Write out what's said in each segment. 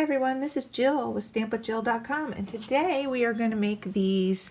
everyone, this is Jill with StampWithJill.com, and today we are going to make these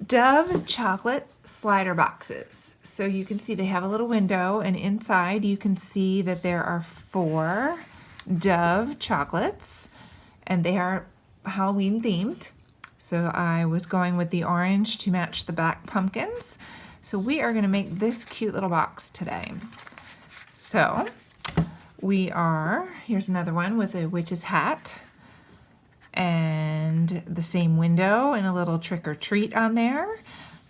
Dove chocolate slider boxes. So you can see they have a little window, and inside you can see that there are 4 Dove chocolates, and they are Halloween themed. So I was going with the orange to match the black pumpkins. So we are going to make this cute little box today. So here's another one with a witch's hat and the same window and a little trick or treat on there.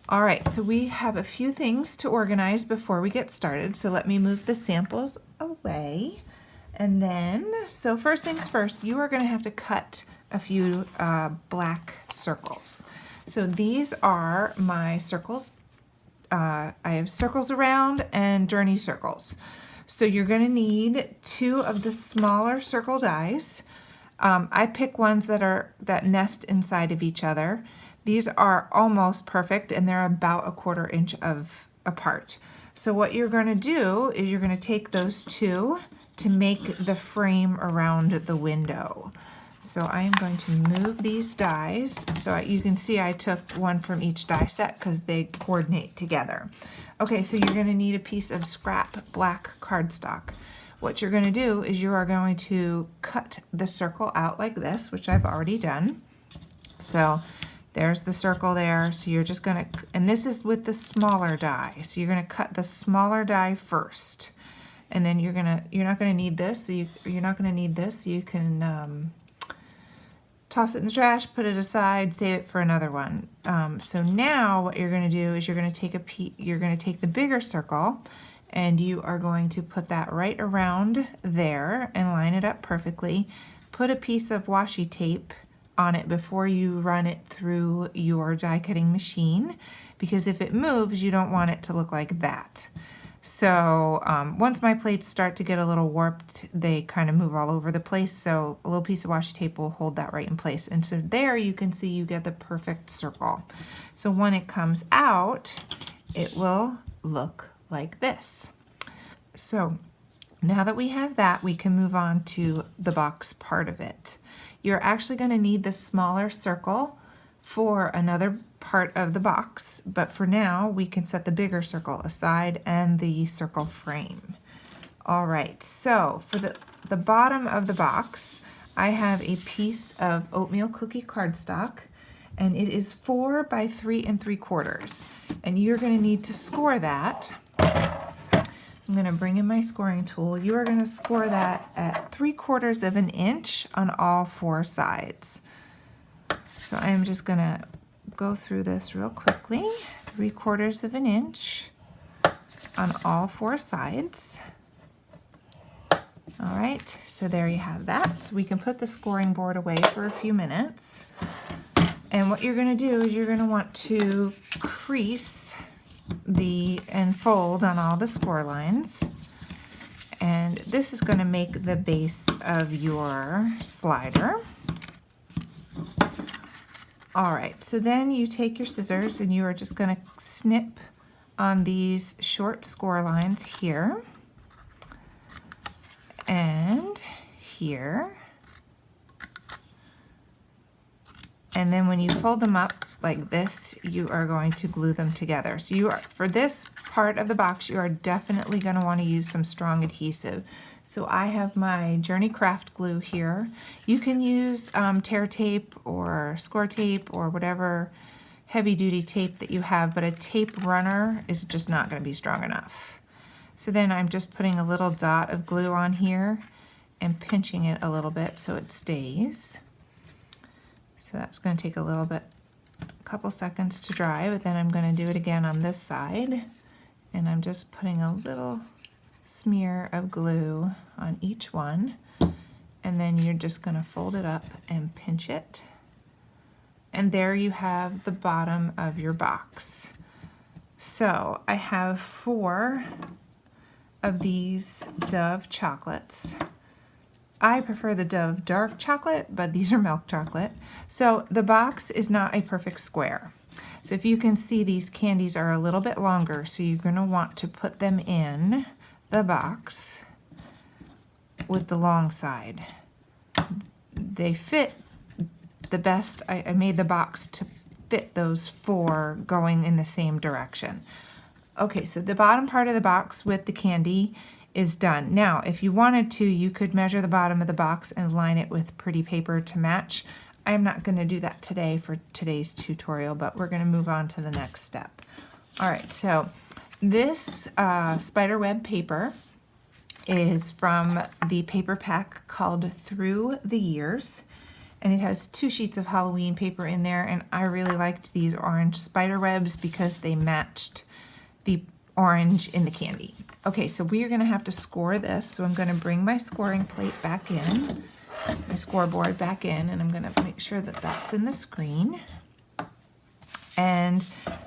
All right, so we have a few things to organize before we get started. So let me move the samples away. And then, so first things first, you are going to have to cut a few black circles. So these are my circles. I have circles around and journey circles. So you're going to need 2 of the smaller circle dies. I pick ones that nest inside of each other. These are almost perfect, and they're about 1/4 inch apart. So what you're going to do is you're going to take those 2 to make the frame around the window. So I am going to move these dies. So you can see I took one from each die set because they coordinate together. Okay, so you're going to need a piece of scrap black cardstock. What you're going to do is you are going to cut the circle out like this, which I've already done. So there's the circle there. So you're just going to, and this is with the smaller die. So you're going to cut the smaller die first. And then you're not going to need this. So you're not going to need this. You can toss it in the trash, put it aside, save it for another one. So now what you're going to do is you're going to take the bigger circle, and you are going to put that right around there and line it up perfectly. Put a piece of washi tape on it before you run it through your die cutting machine, because if it moves, you don't want it to look like that. So once my plates start to get a little warped, they kind of move all over the place, so a little piece of washi tape will hold that right in place. And so there you can see you get the perfect circle. So when it comes out, it will look like this. So now that we have that, we can move on to the box part of it. You're actually going to need the smaller circle for another part of the box, but for now we can set the bigger circle aside and the circle frame. All right, so for the bottom of the box, I have a piece of oatmeal cookie cardstock, and it is 4 by 3 3/4, and you're going to need to score that. I'm going to bring in my scoring tool. You are going to score that at 3/4 of an inch on all 4 sides. So I am just going to go through this real quickly. 3/4 of an inch on all 4 sides. All right, so there you have that. So we can put the scoring board away for a few minutes. And what you're going to do is you're going to want to crease and fold on all the score lines. And this is going to make the base of your slider. All right, so then you take your scissors and you are just going to snip on these short score lines here and here. And then when you fold them up like this, you are going to glue them together. So for this part of the box, you are definitely going to want to use some strong adhesive. So I have my Journey Craft glue here. You can use tear tape or score tape or whatever heavy duty tape that you have, but a tape runner is just not going to be strong enough. So then I'm just putting a little dot of glue on here and pinching it a little bit so it stays. So that's going to take a couple seconds to dry, but then I'm going to do it again on this side, and I'm just putting a little smear of glue on each one, and then you're just going to fold it up and pinch it, and there you have the bottom of your box. So I have 4 of these Dove chocolates. I prefer the Dove dark chocolate, but these are milk chocolate. So the box is not a perfect square. So if you can see, these candies are a little bit longer, so you're going to want to put them in the box with the long side. they fit the best. I made the box to fit those 4 going in the same direction. Okay, so the bottom part of the box with the candy is done. Now, if you wanted to, you could measure the bottom of the box and line it with pretty paper to match. I'm not going to do that today for today's tutorial, but we're going to move on to the next step. All right, so this spiderweb paper is from the paper pack called Through the Years, and it has 2 sheets of Halloween paper in there, and I really liked these orange spider webs because they matched the orange in the candy. Okay, so we are going to have to score this, so I'm going to bring my scoring plate back in, my scoreboard back in, and I'm going to make sure that that's in the screen. And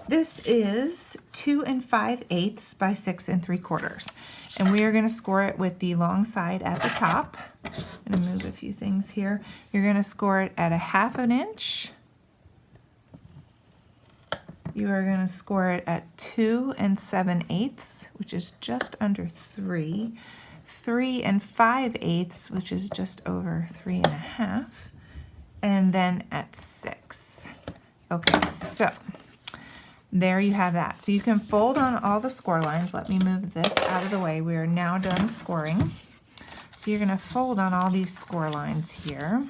this is 2 5/8 by 6 3/4. And we are going to score it with the long side at the top. I'm going to move a few things here. You're going to score it at 1/2 inch. You are going to score it at 2 7/8, which is just under 3. 3 5/8, which is just over 3 1/2. And then at 6. Okay, so there you have that. So you can fold on all the score lines. Let me move this out of the way. We are now done scoring. So you're going to fold on all these score lines here.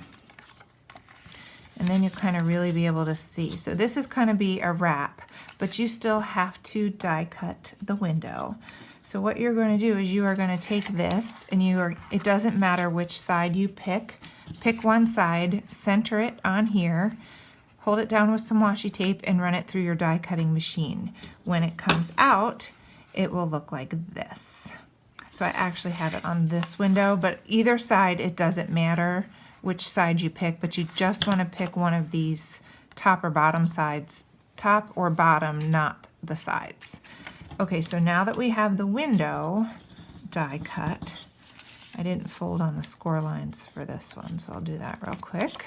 And then you'll kind of really be able to see. So this is going to be a wrap, but you still have to die cut the window. So what you're going to do is you are going to take this, and it doesn't matter which side you pick. Pick one side, center it on here, hold it down with some washi tape, and run it through your die cutting machine. When it comes out, it will look like this. So I actually have it on this window, but either side, it doesn't matter which side you pick, but you just want to pick one of these top or bottom sides, top or bottom, not the sides. Okay, so now that we have the window die cut, I didn't fold on the score lines for this one, so I'll do that real quick.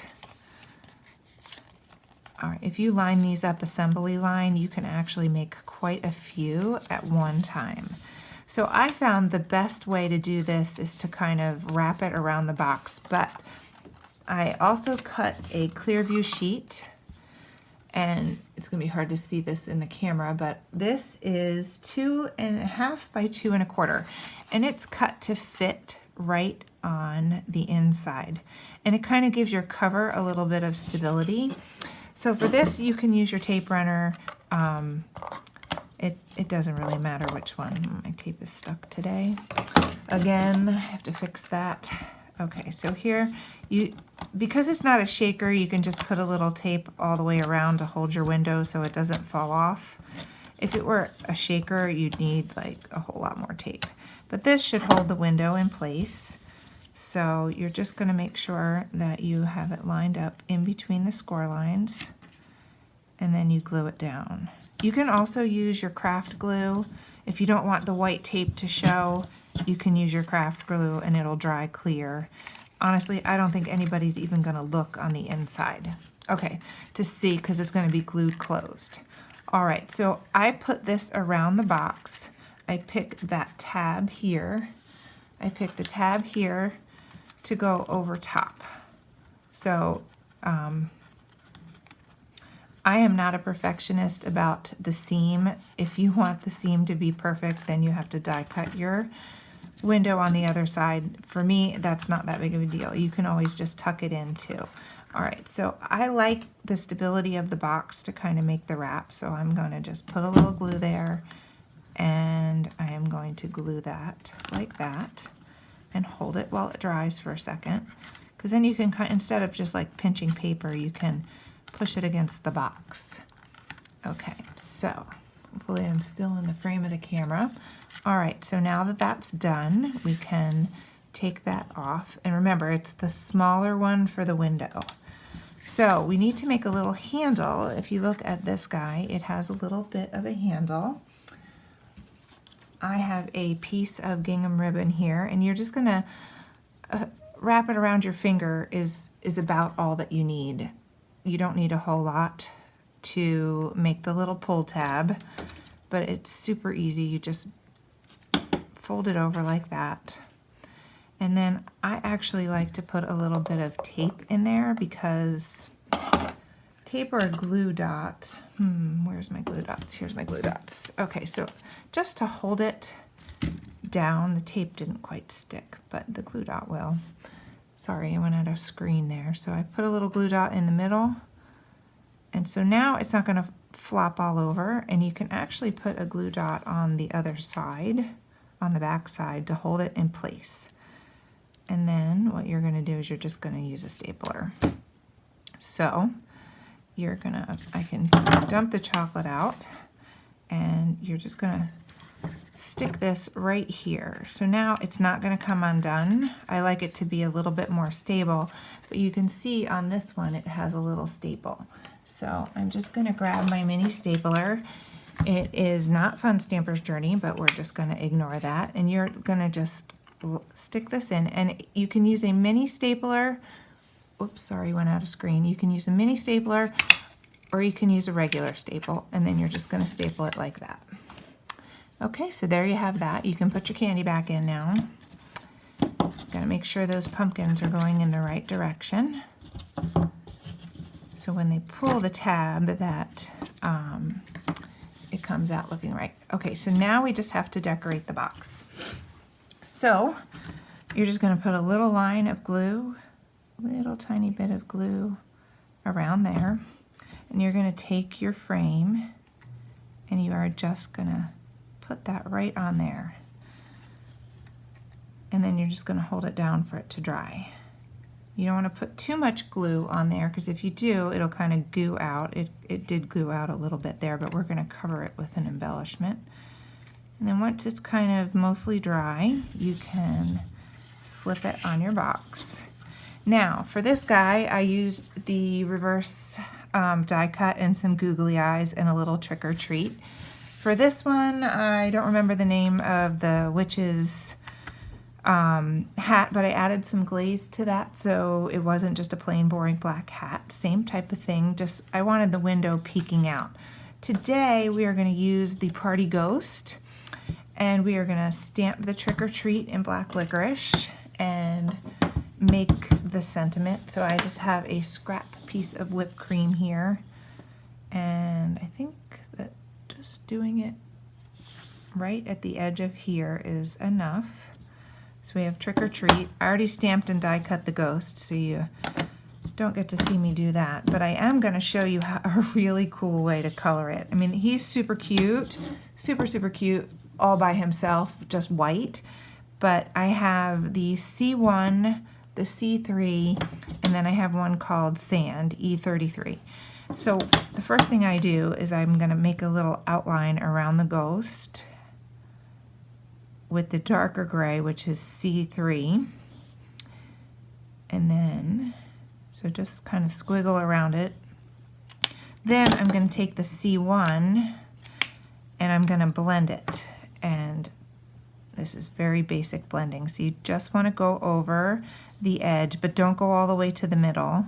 All right, if you line these up assembly line, you can actually make quite a few at one time. So I found the best way to do this is to kind of wrap it around the box, but I also cut a Clearview sheet, and it's going to be hard to see this in the camera, but this is 2 1/2 by 2 1/4, and it's cut to fit right on the inside, and it kind of gives your cover a little bit of stability. So for this, you can use your tape runner. It doesn't really matter which one. My tape is stuck today. Again, I have to fix that. Okay, so here, because it's not a shaker, you can just put a little tape all the way around to hold your window so it doesn't fall off. If it were a shaker, you'd need like a whole lot more tape. But this should hold the window in place. So you're just going to make sure that you have it lined up in between the score lines, and then you glue it down. You can also use your craft glue. If you don't want the white tape to show, you can use your craft glue and it'll dry clear. Honestly, I don't think anybody's even going to look on the inside. Okay, to see, because it's going to be glued closed. All right, so I put this around the box. I pick that tab here. I pick the tab here to go over top. So I am not a perfectionist about the seam. If you want the seam to be perfect, then you have to die cut your window on the other side. For me, that's not that big of a deal. You can always just tuck it in too. All right, so I like the stability of the box to kind of make the wrap, so I'm going to just put a little glue there, and I am going to glue that like that and hold it while it dries for a second, because then you can, instead of just like pinching paper, you can push it against the box. Okay, so hopefully I'm still in the frame of the camera. All right, so now that that's done, we can take that off. And remember, it's the smaller one for the window. So we need to make a little handle. If you look at this guy, it has a little bit of a handle. I have a piece of gingham ribbon here, and you're just gonna wrap it around your finger is about all that you need. You don't need a whole lot to make the little pull tab, but it's super easy. You just fold it over like that, And then I actually like to put a little bit of tape in there because tape or a glue dot. Where's my glue dots? Here's my glue dots. Okay, so just to hold it down, the tape didn't quite stick, but the glue dot will. Sorry, I went out of screen there. So I put a little glue dot in the middle. And so now it's not going to flop all over, and you can actually put a glue dot on the other side, on the back side, to hold it in place. And then what you're going to do is you're just going to use a stapler. So you're going to, I can dump the chocolate out, and you're just going to stick this right here. So now it's not going to come undone. I like it to be a little bit more stable, but you can see on this one it has a little staple. So I'm just going to grab my mini stapler. It is not Fun Stamper's Journey, but we're just going to ignore that. And you're going to just stick this in, and you can use a mini stapler. Oops, sorry, went out of screen. You can use a mini stapler, or you can use a regular staple, and then you're just going to staple it like that. Okay, so there you have that. You can put your candy back in now. Got to make sure those pumpkins are going in the right direction. So when they pull the tab, that it comes out looking right. Okay, so now we just have to decorate the box. So you're just going to put a little line of glue, little tiny bit of glue around there, and you're going to take your frame and you are just going to put that right on there, and then you're just going to hold it down for it to dry. You don't want to put too much glue on there, because if you do, it'll kind of goo out. It did glue out a little bit there, but we're going to cover it with an embellishment. And then once it's kind of mostly dry, you can slip it on your box. Now for this guy, I used the reverse die cut and some googly eyes and a little trick or treat. For this one, I don't remember the name of the witch's hat, but I added some glaze to that, so it wasn't just a plain boring black hat. Same type of thing, just I wanted the window peeking out. Today we are going to use the Party Ghost, and we are going to stamp the trick or treat in black licorice and make the sentiment. So I just have a scrap piece of whipped cream here, and I think that just doing it right at the edge of here is enough. So we have trick or treat. I already stamped and die cut the ghost, so you don't get to see me do that, but I am going to show you a really cool way to color it. I mean, he's super cute, super cute all by himself, just white, but I have the C1, the C3, and then I have one called Sand, E33. So the first thing I do is I'm going to make a little outline around the ghost with the darker gray, which is C3. And then, so just kind of squiggle around it. Then I'm going to take the C1 and I'm going to blend it. And this is very basic blending. So you just want to go over the edge, but don't go all the way to the middle,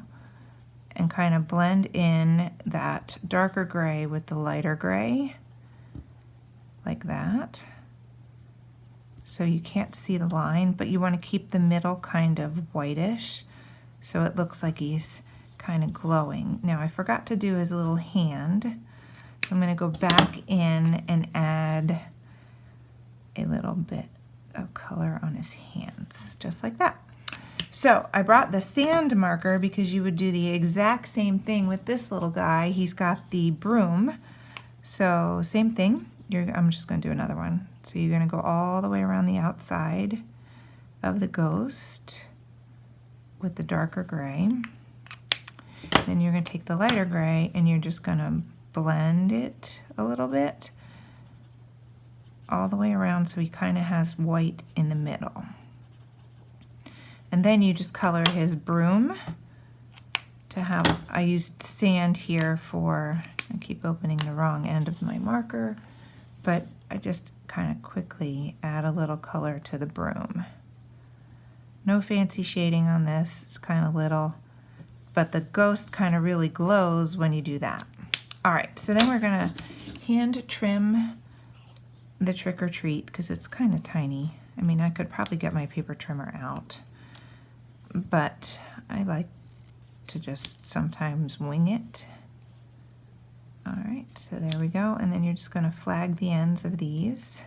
and kind of blend in that darker gray with the lighter gray, like that. So you can't see the line, but you want to keep the middle kind of whitish, so it looks like he's kind of glowing. Now I forgot to do his little hand, so I'm going to go back in and add a little bit of color on his hands, just like that. So I brought the sand marker because you would do the exact same thing with this little guy. He's got the broom, so same thing. I'm just going to do another one. So you're going to go all the way around the outside of the ghost with the darker gray. Then you're going to take the lighter gray and you're just going to blend it a little bit all the way around, so he kind of has white in the middle. And then you just color his broom to have, I used sand here for, I keep opening the wrong end of my marker, but I just kind of quickly add a little color to the broom. No fancy shading on this, it's kind of little, but the ghost kind of really glows when you do that. All right, so then we're gonna hand trim the trick or treat because it's kind of tiny. I mean, I could probably get my paper trimmer out, but I like to just sometimes wing it. All right, so there we go. And then you're just going to flag the ends of these.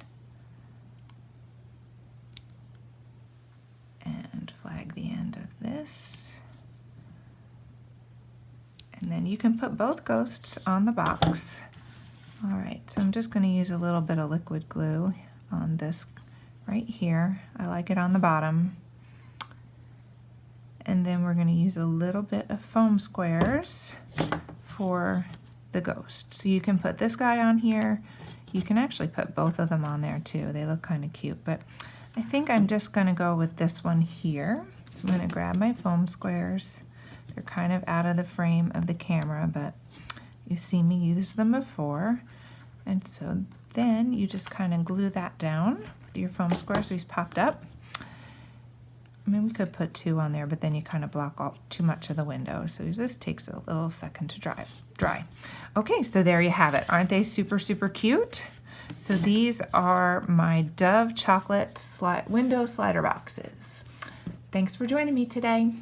And flag the end of this. And then you can put both ghosts on the box. All right, so I'm just going to use a little bit of liquid glue on this right here. I like it on the bottom. And then we're going to use a little bit of foam squares for the ghost. So you can put this guy on here. You can actually put both of them on there too. They look kind of cute, but I think I'm just going to go with this one here. So I'm going to grab my foam squares. They're kind of out of the frame of the camera, but you've seen me use them before. And so then you just kind of glue that down with your foam square so he's popped up. I mean, we could put 2 on there, but then you kind of block out too much of the window. So this takes a little second to dry. Okay, so there you have it. Aren't they super, super cute? So these are my Dove chocolate window slider boxes. Thanks for joining me today.